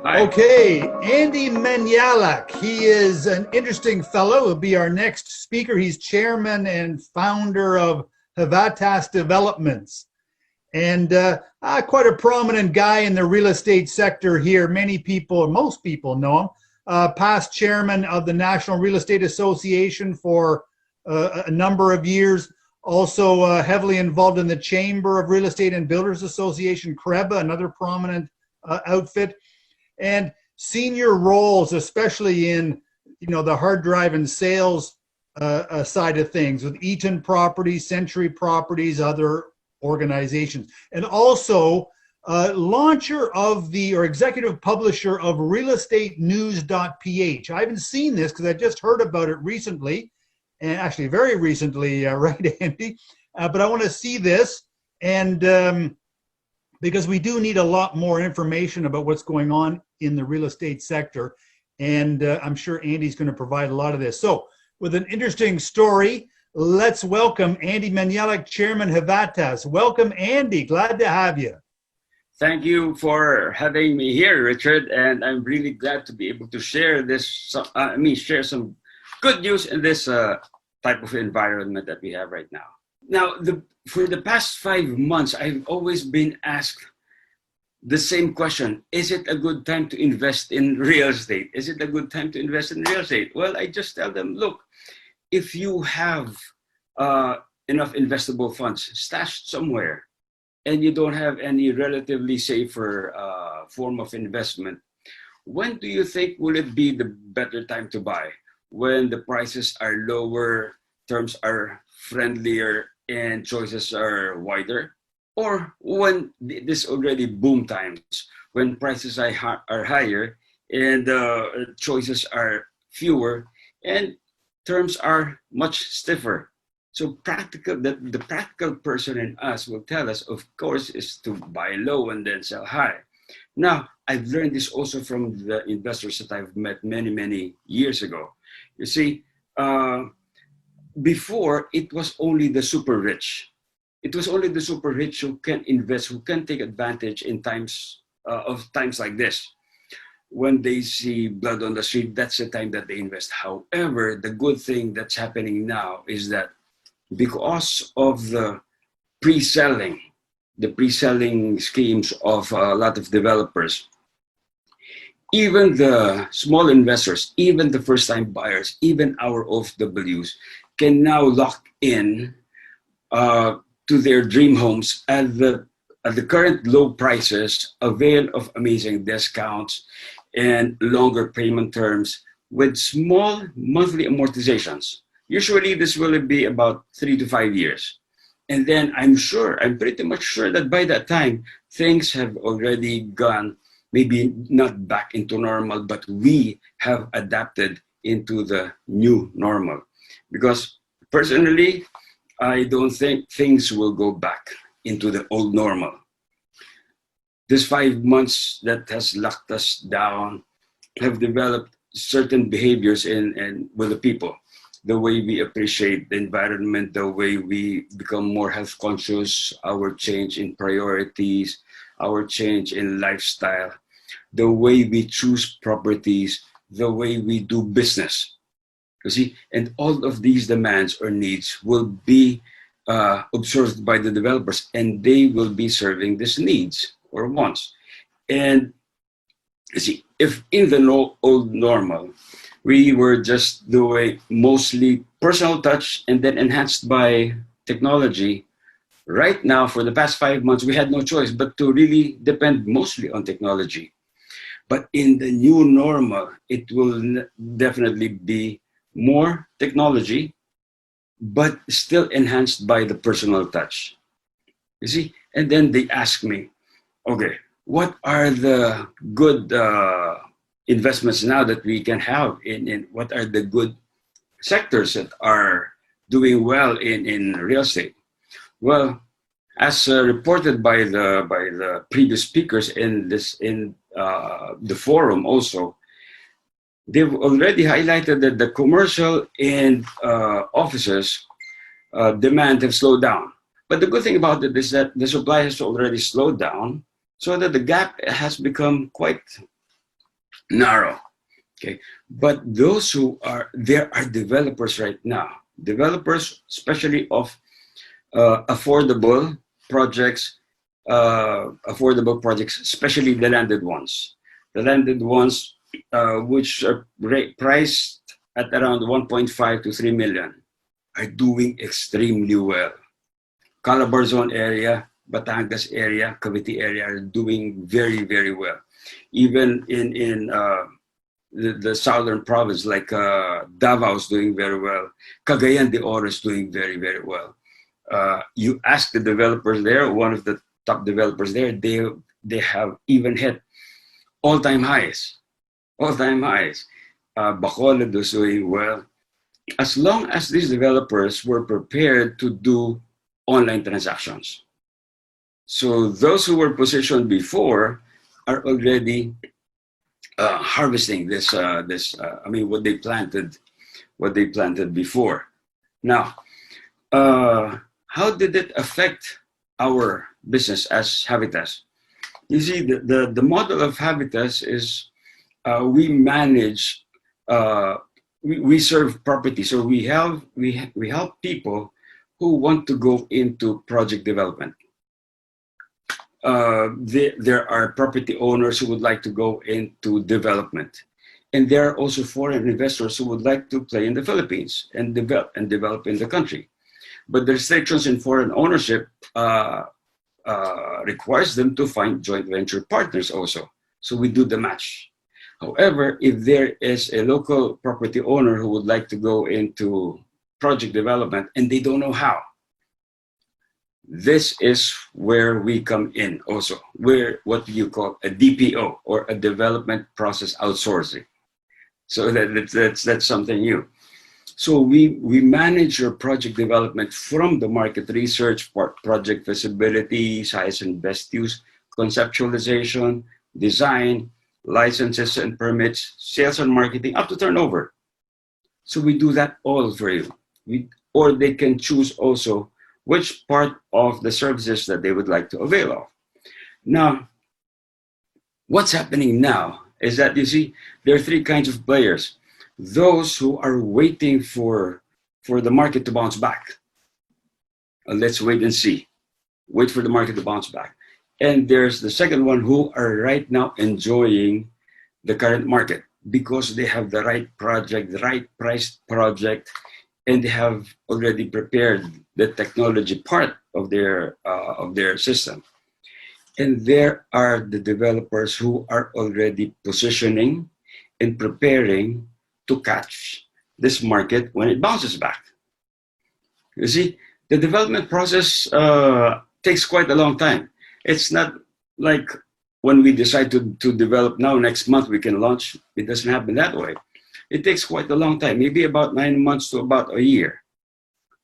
Hi. Okay, Andy Manalac. He is an interesting fellow. He'll be our next speaker. He's chairman and founder of Havatas Developments, and quite a prominent guy in the real estate sector here. Many people, or most people, know him. Past chairman of the National Real Estate Association for a number of years. Also heavily involved in the Chamber of Real Estate and Builders Association, CREBA, another prominent outfit. And senior roles, especially in the hard drive and sales side of things, with Eaton Properties, Century Properties, other organizations, and also launcher of or executive publisher of realestatenews.ph. I haven't seen this because I just heard about it recently, and actually very recently, right, Andy? But I want to see this, and because we do need a lot more information about what's going on in the real estate sector. And I'm sure Andy's going to provide a lot of this. So with an interesting story, let's welcome Andy Manalac, Chairman Havatas. Welcome, Andy. Glad to have you. Thank you for having me here, Richard. And I'm really glad to be able to share share some good news in this type of environment that we have right now. Now, for the past 5 months, I've always been asked the same question: is it a good time to invest in real estate? Is it a good time to invest in real estate? Well, I just tell them, look, if you have enough investable funds stashed somewhere and you don't have any relatively safer form of investment, when do you think will it be the better time to buy? When the prices are lower, terms are friendlier, and choices are wider? Or when this already boom times, when prices are higher and choices are fewer and terms are much stiffer? So the practical person in us will tell us, of course, is to buy low and then sell high. Now, I've learned this also from the investors that I've met many, many years ago. You see, before, it was only the super rich. It was only the super rich who can invest, who can take advantage in times like this. When they see blood on the street, that's the time that they invest. However, the good thing that's happening now is that because of the pre-selling schemes of a lot of developers, even the small investors, even the first-time buyers, even our OFWs can now lock in to their dream homes at the current low prices, avail of amazing discounts and longer payment terms with small monthly amortizations. Usually this will be about 3 to 5 years. And then I'm pretty much sure that by that time, things have already gone, maybe not back into normal, but we have adapted into the new normal. Because personally, I don't think things will go back into the old normal. This 5 months that has locked us down have developed certain behaviors with the people. The way we appreciate the environment, the way we become more health conscious, our change in priorities, our change in lifestyle, the way we choose properties, the way we do business. You see, and all of these demands or needs will be observed by the developers, and they will be serving these needs or wants. And you see, if in the old normal, we were just doing mostly personal touch and then enhanced by technology, right now, for the past 5 months, we had no choice but to really depend mostly on technology. But in the new normal, it will definitely be more technology, but still enhanced by the personal touch. You see, and then they ask me, okay, what are the good investments now that we can have in what are the good sectors that are doing well in real estate? Well, as reported by the previous speakers in the forum also, they've already highlighted that the commercial and offices demand have slowed down. But the good thing about it is that the supply has already slowed down, so that the gap has become quite narrow. Okay, but those who are there are developers right now, developers especially of affordable projects, especially the landed ones, which are priced at around 1.5 to 3 million, are doing extremely well. Calabarzon area, Batangas area, Cavite area are doing very, very well. Even in the southern province, like Davao is doing very well. Cagayan de Oro is doing very, very well. You ask the developers there, one of the top developers there, they have even hit all-time highs. All-time highs. Bacolod is doing well. As long as these developers were prepared to do online transactions. So those who were positioned before are already harvesting what they planted before. Now, how did it affect our business as Habitas? You see, the model of Habitas is we manage, we serve property. So we help people who want to go into project development. There are property owners who would like to go into development. And there are also foreign investors who would like to play in the Philippines and develop in the country. But the restrictions in foreign ownership requires them to find joint venture partners also. So we do the match. However, if there is a local property owner who would like to go into project development and they don't know how, this is where we come in also. We're what you call a DPO, or a development process outsourcing. So that's something new. So we manage your project development from the market research, project feasibility, size and best use, conceptualization, design, licenses and permits, sales and marketing, up to turnover. So we do that all for you. Or they can choose also which part of the services that they would like to avail of. Now, what's happening now is that, you see, there are three kinds of players. Those who are waiting for the market to bounce back. Let's wait and see. Wait for the market to bounce back. And there's the second one, who are right now enjoying the current market because they have the right project, the right priced project, and they have already prepared the technology part of their system. And there are the developers who are already positioning and preparing to catch this market when it bounces back. You see, the development process takes quite a long time. It's not like when we decide to develop now, next month we can launch. It doesn't happen that way. It takes quite a long time, maybe about 9 months to about a year.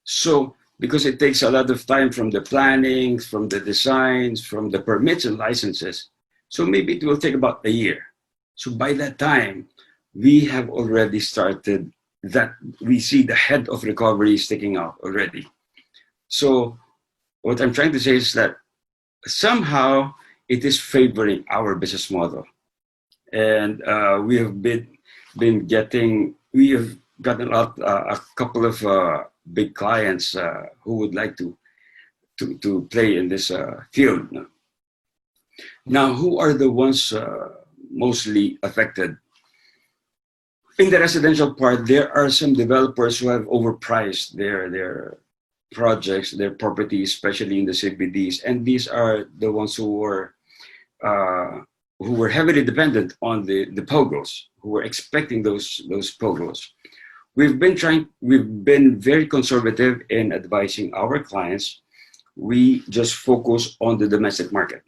So, because it takes a lot of time from the planning, from the designs, from the permits and licenses. So maybe it will take about a year. So by that time, we have already started that, we see the head of recovery sticking out already. So what I'm trying to say is that somehow it is favoring our business model. And we have gotten a couple of big clients who would like to play in this field. Now, who are the ones mostly affected? In the residential part, there are some developers who have overpriced their projects, their properties, especially in the CBDs, and these are the ones who were heavily dependent on the POGOs, who were expecting those POGOs. We've been very conservative in advising our clients. We just focus on the domestic market.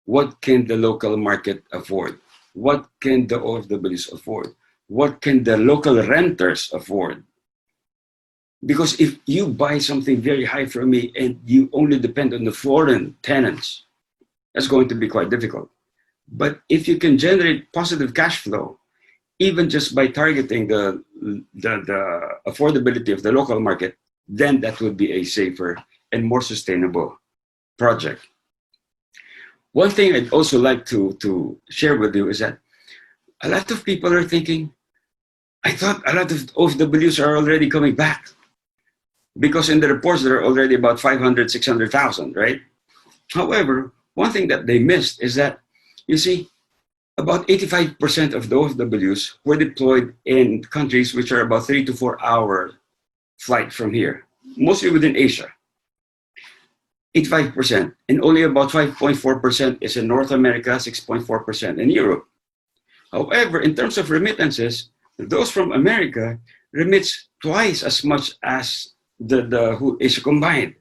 What can the local market afford? What can the OFWs afford? What can the local renters afford? Because if you buy something very high from me and you only depend on the foreign tenants, that's going to be quite difficult. But if you can generate positive cash flow, even just by targeting the affordability of the local market, then that would be a safer and more sustainable project. One thing I'd also like to share with you is that a lot of people are thinking, I thought a lot of OFWs are already coming back because in the reports there are already about 500, 600,000, right? However, one thing that they missed is that, you see, about 85% of the OFWs were deployed in countries which are about 3 to 4 hour flight from here, mostly within Asia. 85%, and only about 5.4% is in North America, 6.4% in Europe. However, in terms of remittances, those from America remits twice as much as the who Asia combined.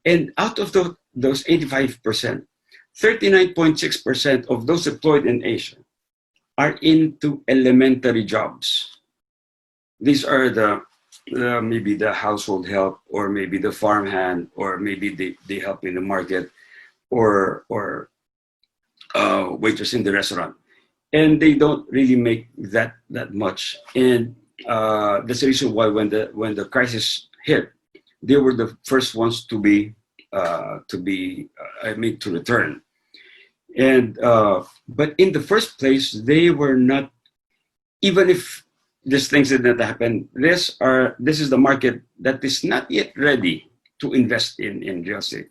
And out of those 85%, 39.6% of those deployed in Asia are into elementary jobs. These are the maybe the household help, or maybe the farmhand, or maybe they help in the market, or waitress in the restaurant, and they don't really make that much. And that's the reason why when the crisis hit, they were the first ones to return. And but in the first place, they were not, even if these things did not happen, this is the market that is not yet ready to invest in real estate.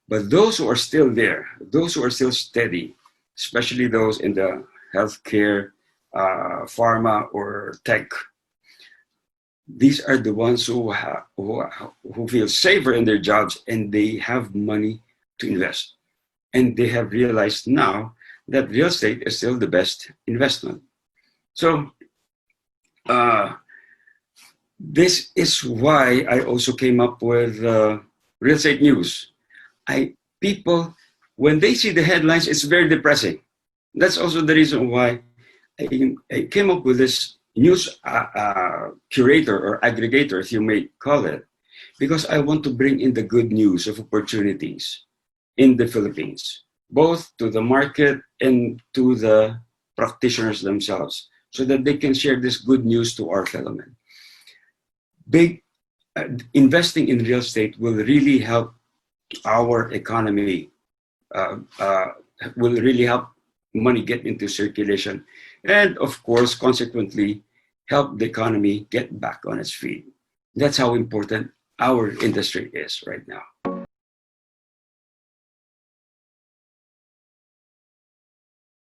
But those who are still there, those who are still steady, especially those in the healthcare, pharma, or tech, these are the ones who feel safer in their jobs, and they have money to invest. And they have realized now that real estate is still the best investment. So this is why I also came up with real estate news. People, when they see the headlines, it's very depressing. That's also the reason why I came up with this news curator or aggregator, if you may call it, because I want to bring in the good news of opportunities in the Philippines, both to the market and to the practitioners themselves, so that they can share this good news to our fellow men. Investing in real estate will really help our economy, will really help money get into circulation, and of course, consequently, help the economy get back on its feet. That's how important our industry is right now.